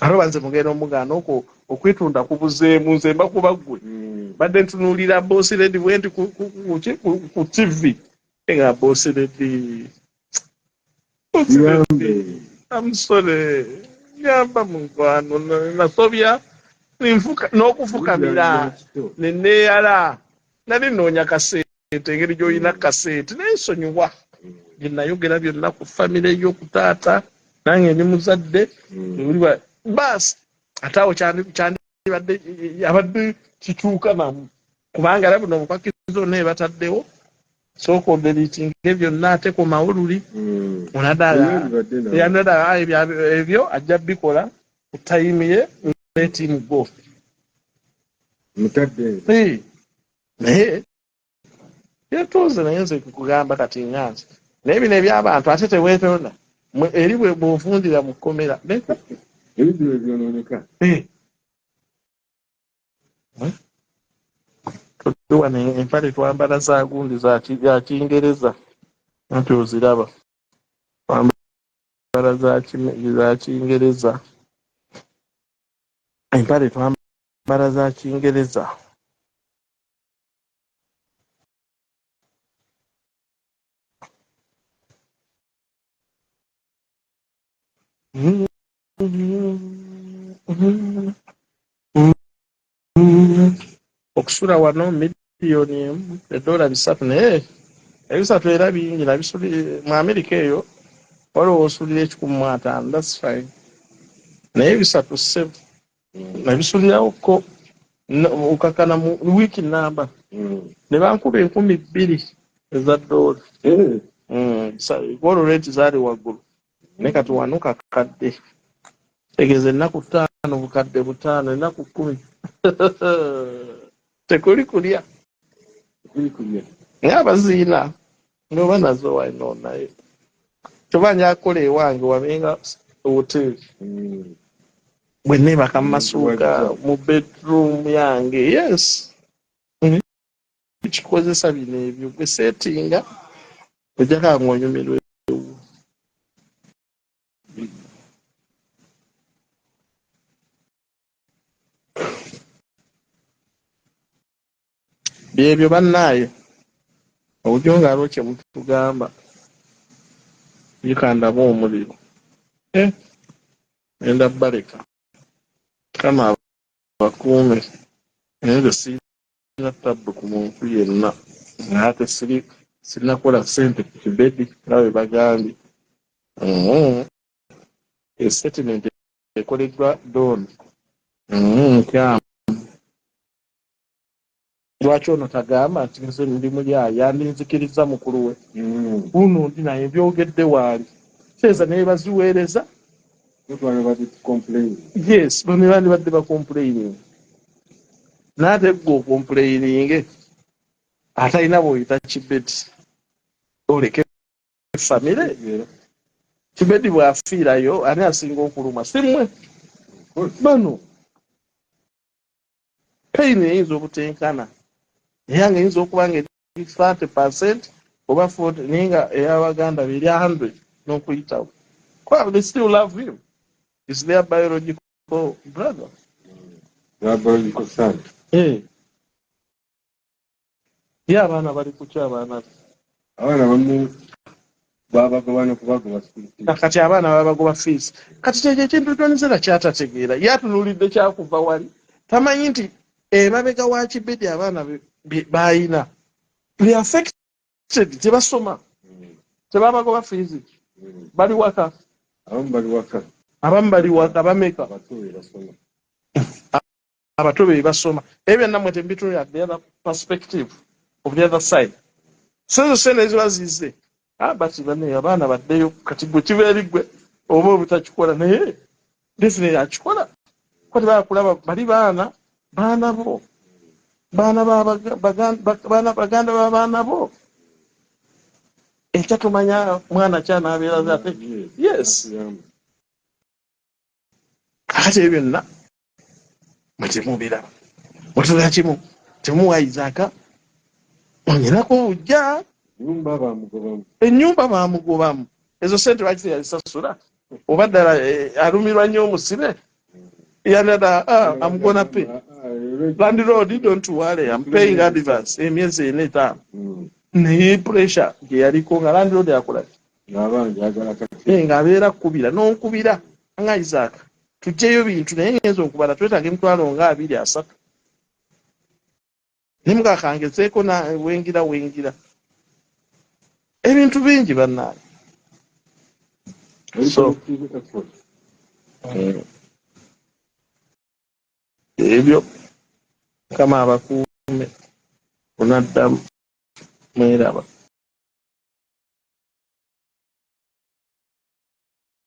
alo banze mugenda omugaana okwetunda kubuzeemu nze mba kuba ggwe badde ntunuulira Boss Lady bwenti ku TV nga Boss Lady amusole yamba mungwano nasobya n'okufukamira neneeyala nali noonya kaseete engeri gy'olina kaseete naye nsonyiwa gye nayogera byonna ku famire y'okutaata nange ndi muzadde ebuliwa baasi ate awo kyandibadde abadde kikyuka namu kubanga era buno obukwakirizo naye bataddewo sooka oberiitinge byonna ate ku mawululi onadala ebyo ajja bikola ku tayimu ye netiimu go naye yetuuze naye nze kukugamba kati nganze naye bino eby'abantu ate teweetonda eri bw'ovundira mu kkomera tuwana empale twambala za gundi za Kingereza anti oziraba twambala za Kingereza empale twambala za Kingereza okusula wano miliyoni $3 naye ebisatu era bingi nabisuli mu Amerika eyo waliwo osulira 150 that's fine naye ebisatu 7 nabisulirako okakana mu wiiki namba ne bankuba $2,000 eza $. Olwo rate zaali waggulu naye kati wano kakadde tegeze ennaku 5 bukadde 5 ennaku 10 tekuli kulya naye abaziina noba nazo walina onaye tobanja akola ewange wabenga hoteri bwe neebaka mu masuuka mu bedroom yange yes kikozesa bino ebyo gwe setinga ojjako angonyumirwe byebyo bannaaye obujo ngaaliwo kye mutugamba yikandaba omuliro enda baleka kama abakuume naye nze sirina tabbu ku muntu yenna naate sirinakola ssente ku kibedi nga bwe bagambye estatement ekoleddwa doni kyama lwaki ono tagamba nti nze ndi mulyayi yandinzikiriza mukulu we uno ndi naye byogedde waali seeza naye baziweereza yes bano bandibadde bacomplaining naate gwe ocomplaininge atalina bw'oyita kibedi oleke famire kibedi bw'afiirayo ani asinga okuluma simmwe bano payini eyinza obutenkana eyange eyinza okuba nga 30% oba 40 naye nga ey'abaganda beri 100 n'okuyitawo they still love him. Is their biological brother. Their biological son. Yeah, abana bali kucha abana. Abana bamu babagobana kubagoba fees. Kati abana babagoba fees. Kati kye kintu tonzera kyatategeera. Yatunulidde kyakuva wali. Tamanyi nti emabega wa kibedi abana bayina. They affected tebasoma. Tebabagoba fees. Bali waka. Abamu bali waka bameka. Abatobe basoma. Ebyo namwe tembituli at the other perspective of the other side. So sene zibazize. Bati bane abana baddeyo kati gwe kibeerigwe oba obutakikola naye definitely akikola. Kwati bakulaba bali baana bo. Baana baganda babaana bo. Ekyatumanya mwana kyana abeera zate. Yes. Kati ebyo nna mutemubira. Mutula kimu temuwa Isaaka onyerako ujja ennyumba baamugobamu ezo sente lwaki yalisasula oba ddala alumirwa nnyo omusibe yanada I'm gonna pay landlord don't worry I'm paying advance emyezi 4 naye pressure gye yaliko nga landlord akola ng'abeera kkubira n'onkubira nga Isaaka tujjeyo bintu naye ngenza okubala twetaaga emitwalo nga 2-3 nimukakangezeeko na wengira ebintu bingi bannaaye so ebyo kama abakuume onaddamu mweraba